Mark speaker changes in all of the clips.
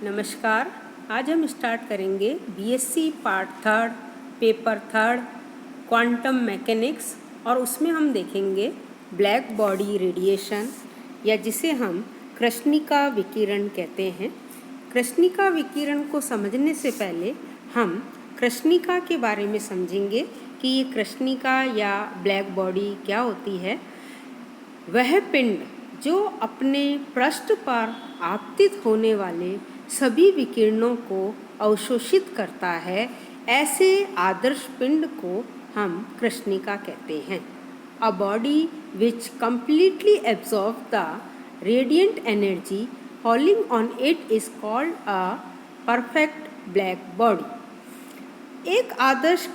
Speaker 1: नमस्कार। आज हम स्टार्ट करेंगे BSc part third paper third quantum mechanics और उसमें हम देखेंगे ब्लैक बॉडी रेडिएशन या जिसे हम कृष्णिका विकिरण कहते हैं। कृष्णिका विकिरण को समझने से पहले हम कृष्णिका के बारे में समझेंगे कि ये कृष्णिका या ब्लैक बॉडी क्या होती है। वह पिंड जो अपने पृष्ठ पर आपतित होने वाले सभी विकिरणों को अवशोषित करता है, ऐसे आदर्श पिंड को हम कृष्णिका कहते हैं। A body which completely absorbs the radiant energy falling on it is called a perfect black body। एक आदर्श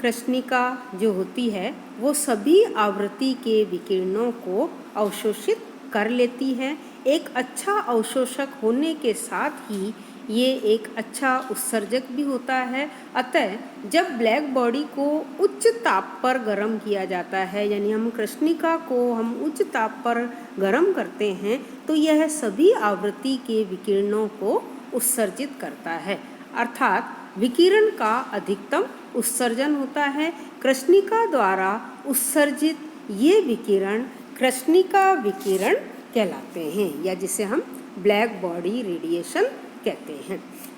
Speaker 1: कृष्णिका जो होती है वो सभी आवृत्ति के विकिरणों को अवशोषित कर लेती है। एक अच्छा अवशोषक होने के साथ ही ये एक अच्छा उत्सर्जक भी होता है। अतः जब ब्लैक बॉडी को उच्च ताप पर गर्म किया जाता है, यानी हम कृष्णिका को हम उच्च ताप पर गर्म करते हैं, तो यह सभी आवृत्ति के विकिरणों को उत्सर्जित करता है, अर्थात विकिरण का अधिकतम उत्सर्जन होता है। कृष्णिका द्वारा उत्सर्जित ये विकिरण कृष्णिका विकिरण कहलाते हैं या जिसे हम ब्लैक बॉडी रेडिएशन कहते हैं।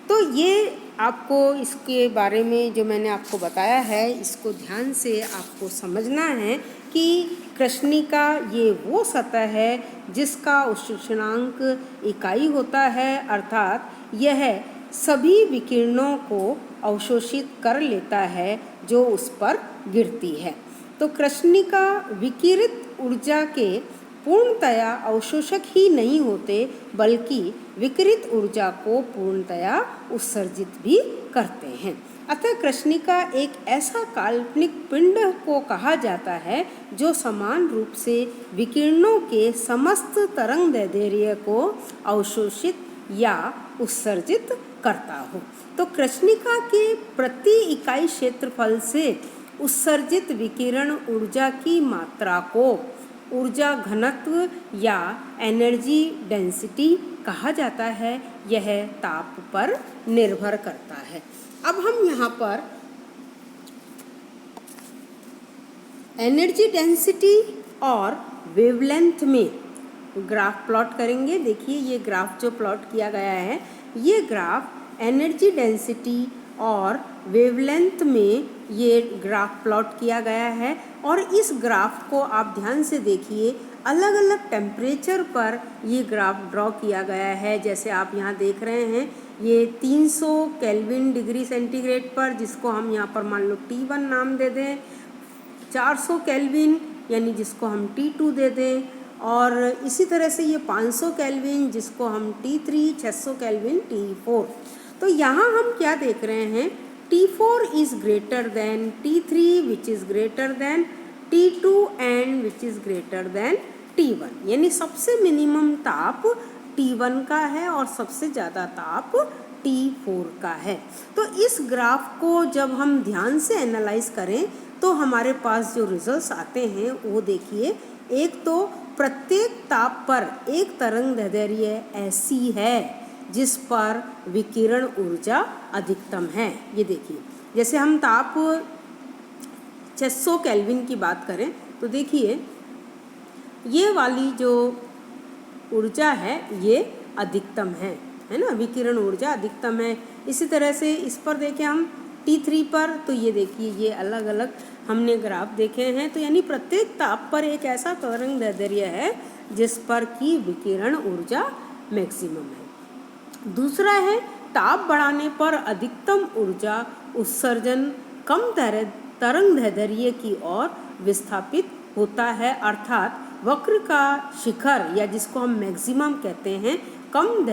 Speaker 1: तो ये आपको इसके बारे में जो मैंने आपको बताया है, इसको ध्यान से आपको समझना है कि कृष्णिका ये वो सतह है जिसका अवशोषणांक इकाई होता है, अर्थात यह सभी विकिरणों को अवशोषित कर लेता है जो उस पर गिरती है। तो कृष्णिका विकिरित ऊर्जा के पूर्णतया अवशोषक ही नहीं होते, बल्कि विकिरित ऊर्जा को पूर्णतया उत्सर्जित भी करते हैं। अतः कृष्णिका एक ऐसा काल्पनिक पिंड को कहा जाता है जो समान रूप से विकिरणों के समस्त तरंगदैर्ध्य को अवशोषित या उत्सर्जित करता हो। तो कृष्णिका के प्रति इकाई क्षेत्रफल से उत्सर्जित विकिरण ऊर्जा की मात्रा को ऊर्जा घनत्व या एनर्जी डेंसिटी कहा जाता है। यह ताप पर निर्भर करता है। अब हम यहाँ पर एनर्जी डेंसिटी और वेवलेंथ में ग्राफ प्लॉट करेंगे। देखिए ये ग्राफ जो प्लॉट किया गया है, ये ग्राफ एनर्जी डेंसिटी और वेवलेंथ में ये ग्राफ प्लॉट किया गया है। और इस ग्राफ को आप ध्यान से देखिए, अलग अलग टेम्परेचर पर ये ग्राफ ड्रॉ किया गया है। जैसे आप यहाँ देख रहे हैं, ये 300 केल्विन डिग्री सेंटीग्रेड पर, जिसको हम यहाँ पर मान लो T1 नाम दे दें, 400 केल्विन यानी जिसको हम T2 दे दें, और इसी तरह से ये 500 केल्विन जिसको हम T3, 600 केल्विन T4। तो यहाँ हम क्या देख रहे हैं, T4 is greater than T3 which is greater than T2 and which is greater than T1, यानी सबसे मिनिमम ताप T1 का है और सबसे ज़्यादा ताप T4 का है। तो इस ग्राफ को जब हम ध्यान से एनालाइज करें तो हमारे पास जो रिजल्ट्स आते हैं वो देखिए, एक तो प्रत्येक ताप पर एक तरंगदैर्ध्य ऐसी है जिस पर विकिरण ऊर्जा अधिकतम है। ये देखिए, जैसे हम ताप 600 केल्विन की बात करें तो देखिए ये वाली जो ऊर्जा है ये अधिकतम है ना, विकिरण ऊर्जा अधिकतम है। इसी तरह से इस पर देखें हम T3 पर, तो ये देखिए ये अलग अलग हमने ग्राफ देखे हैं। तो यानी प्रत्येक ताप पर एक ऐसा तरंगदैर्ध्य है जिस पर की विकिरण ऊर्जा मैक्सिमम है। दूसरा है, ताप बढ़ाने पर अधिकतम ऊर्जा उत्सर्जन कम तरंगदैर्ध्य की ओर विस्थापित होता है, अर्थात वक्र का शिखर या जिसको हम मैक्सिमम कहते हैं कम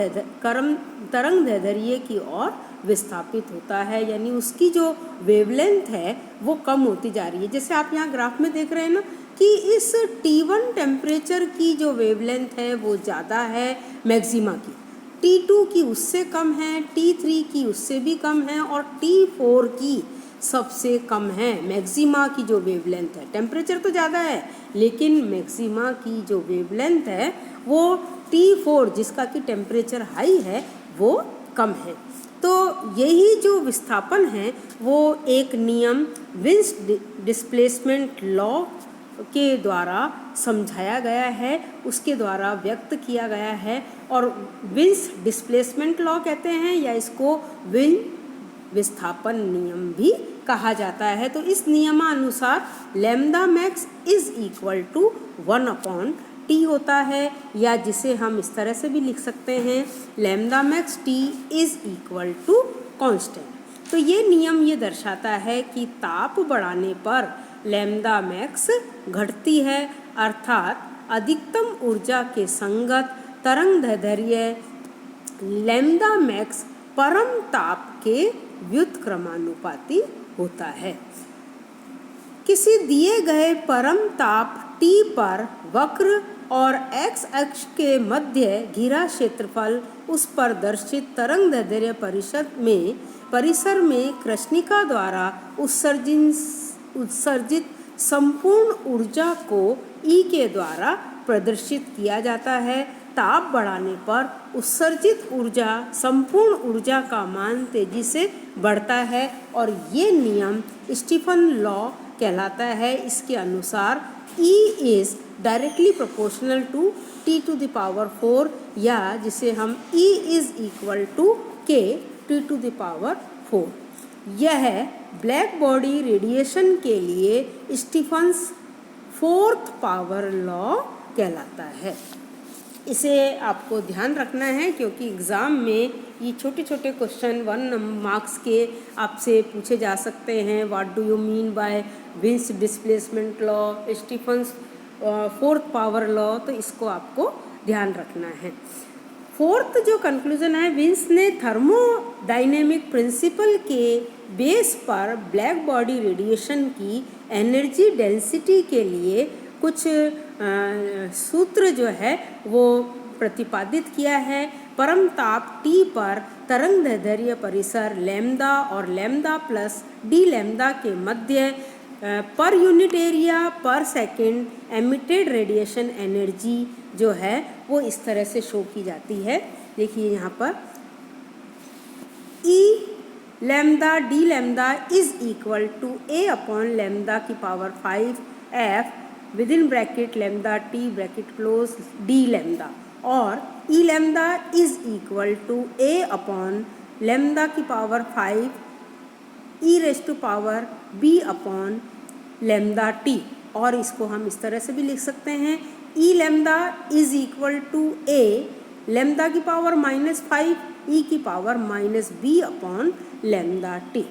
Speaker 1: तरंगदैर्ध्य की ओर विस्थापित होता है, यानी उसकी जो वेवलेंथ है वो कम होती जा रही है। जैसे आप यहाँ ग्राफ में देख रहे हैं ना कि इस T1 टेम्परेचर की जो वेवलेंथ है वो ज़्यादा है मैक्सिमा की, T2 की उससे कम है, T3 की उससे भी कम है और T4 की सबसे कम है। मैक्सिमा की जो वेवलेंथ है, टेम्परेचर तो ज़्यादा है लेकिन मैक्सिमा की जो वेवलेंथ है वो T4 जिसका कि टेम्परेचर हाई है वो कम है। तो यही जो विस्थापन है वो एक नियम विन्स डिस्प्लेसमेंट लॉ के द्वारा समझाया गया है, उसके द्वारा व्यक्त किया गया है, और विन्स डिस्प्लेसमेंट लॉ कहते हैं या इसको विन विस्थापन नियम भी कहा जाता है। तो इस नियमानुसार lambda max is equal to 1/T होता है, या जिसे हम इस तरह से भी लिख सकते हैं lambda max T is equal to constant. तो ये नियम ये दर्शाता है कि ताप बढ़ाने पर लैम्डा मैक्स घटती है, अर्थात अधिकतम ऊर्जा के संगत तरंग दैर्ध्य लैम्डा मैक्स परम ताप के व्युत्क्रमानुपाती होता है। किसी दिए गए परम ताप T पर वक्र और x अक्ष के मध्य घिरा क्षेत्रफल उस पर दर्शित तरंग दैर्ध्य परिसर में कृष्णिका द्वारा उत्सर्जित संपूर्ण ऊर्जा को E के द्वारा प्रदर्शित किया जाता है। ताप बढ़ाने पर उत्सर्जित ऊर्जा संपूर्ण ऊर्जा का मान तेजी से बढ़ता है और ये नियम स्टीफन लॉ कहलाता है। इसके अनुसार E is directly proportional to T⁴, या जिसे हम E is equal to K T⁴। यह ब्लैक बॉडी रेडिएशन के लिए स्टीफन्स फोर्थ पावर लॉ कहलाता है। इसे आपको ध्यान रखना है क्योंकि एग्ज़ाम में ये छोटे छोटे क्वेश्चन 1 मार्क्स के आपसे पूछे जा सकते हैं। What do you mean by Wien's displacement law, Stefan's fourth power law, तो इसको आपको ध्यान रखना है। फोर्थ जो कंक्लूजन है, विन्स ने थर्मोडाइनेमिक प्रिंसिपल के बेस पर ब्लैक बॉडी रेडिएशन की एनर्जी डेंसिटी के लिए कुछ सूत्र जो है वो प्रतिपादित किया है। परम ताप T पर तरंग दैर्ध्य परिसर लैम्डा और लैम्डा प्लस डी लैम्डा के मध्य पर यूनिट एरिया पर सेकेंड एमिटेड रेडिएशन एनर्जी जो है वो इस तरह से शो की जाती है। देखिए यहाँ पर E lambda d lambda is equal to A/λ⁵ F within bracket lambda T bracket close d lambda, और E lambda is equal to A/λ⁵ e⁻B/λT, और इसको हम इस तरह से भी लिख सकते हैं E lambda is equal to A⁻⁵ e⁻B/λT।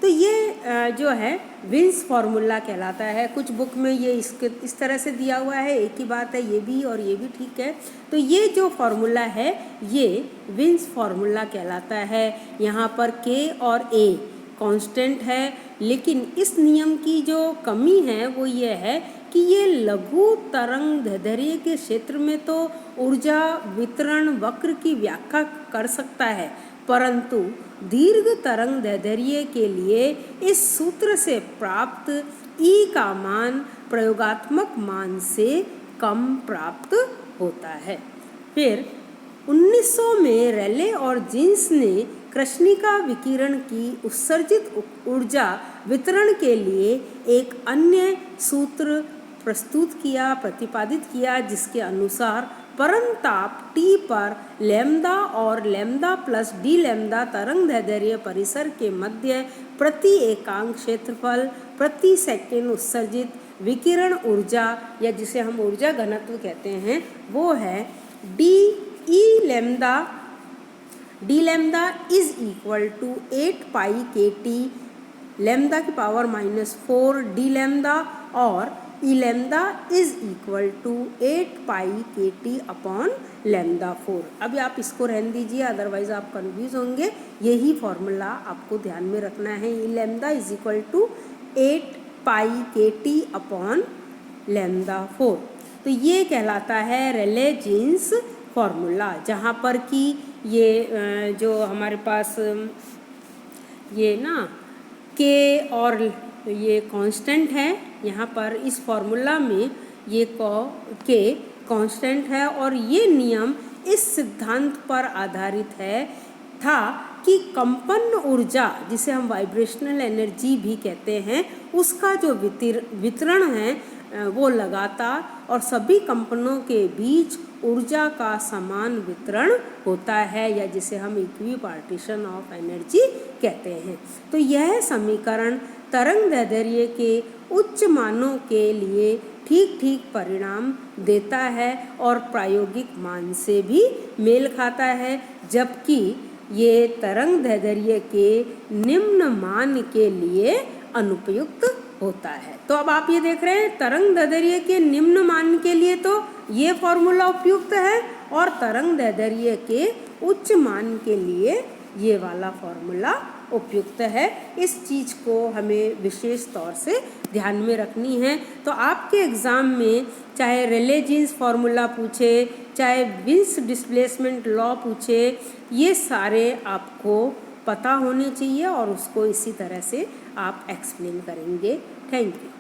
Speaker 1: तो ये जो है विन्स फार्मूला कहलाता है। कुछ बुक में ये इस तरह से दिया हुआ है, एक ही बात है, ये भी और ये भी ठीक है। तो ये जो फार्मूला है ये विन्स फार्मूला कहलाता है। यहाँ पर K और A कांस्टेंट है, लेकिन इस नियम की जो कमी है वो ये है कि ये लघु तरंग दैर्ध्य के क्षेत्र में तो ऊर्जा वितरण वक्र की व्याख्या कर सकता है, परंतु दीर्घ तरंग दैर्ध्य के लिए इस सूत्र से प्राप्त E का मान प्रयोगात्मक मान से कम प्राप्त होता है। फिर 1900 में रेले और जीन्स ने कृष्णिका विकिरण की उत्सर्जित ऊर्जा वितरण के लिए एक अन्य सूत्र प्रतिपादित किया, जिसके अनुसार परम ताप T पर लैम्डा और लैम्डा प्लस डी लैम्डा तरंग दैर्ध्य परिसर के मध्य प्रति एकांक क्षेत्रफल प्रति सेकंड उत्सर्जित विकिरण ऊर्जा, या जिसे हम ऊर्जा घनत्व कहते हैं, वो है d lambda is equal to 8πkT λ⁻⁴ d lambda, और E lambda is equal to 8πkT/λ⁴। अभी आप इसको रहने दीजिए, अदरवाइज आप कंफ्यूज होंगे। यही फॉर्मूला आपको ध्यान में रखना है। E lambda is equal to 8πkT/λ⁴। तो ये कहलाता है रेले जीन्स फॉर्मूला, जहाँ पर कि ये जो हमारे पास ये ना K और ये कांस्टेंट है, यहाँ पर इस फॉर्मूला में ये K कांस्टेंट है, और ये नियम इस सिद्धांत पर आधारित है था कि कंपन ऊर्जा, जिसे हम वाइब्रेशनल एनर्जी भी कहते हैं, उसका जो वितरण है वो लगातार और सभी कंपनों के बीच ऊर्जा का समान वितरण होता है, या जिसे हम इक्विपार्टीशन ऑफ एनर्जी कहते हैं। तो यह समीकरण तरंगदैर्ध्य के उच्च मानों के लिए ठीक ठीक परिणाम देता है और प्रायोगिक मान से भी मेल खाता है, जबकि ये तरंगदैर्ध्य के निम्न मान के लिए अनुपयुक्त होता है। तो अब आप ये देख रहे हैं, तरंगदैर्ध्य के निम्न मान के लिए तो ये फॉर्मूला उपयुक्त है और तरंगदैर्ध्य के उच्च मान के लिए ये वाला फॉर्मूला उपयुक्त है। इस चीज़ को हमें विशेष तौर से ध्यान में रखनी है। तो आपके एग्ज़ाम में चाहे रेले जीन्स फॉर्मूला पूछे, चाहे विन्स डिस्प्लेसमेंट लॉ पूछे, ये सारे आपको पता होने चाहिए और उसको इसी तरह से आप एक्सप्लेन करेंगे। Thank you.